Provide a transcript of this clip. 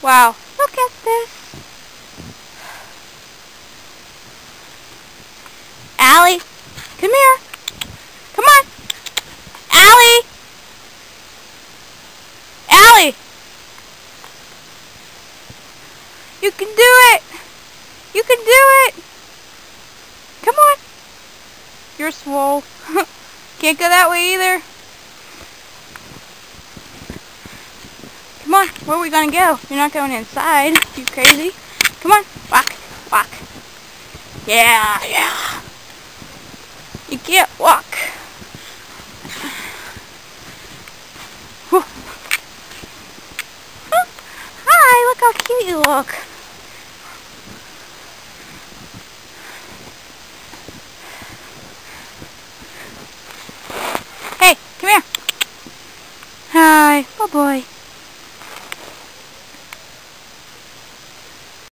Wow, look at this. Allie, come here. Come on. Allie. Allie. You can do it. You can do it. Come on. You're swole. Can't go that way either. Come on, where are we gonna go? You're not going inside. You crazy? Come on, walk, walk. Yeah, yeah. You can't walk. Whew. Hi, look how cute you look. Hey, come here. Hi, oh boy.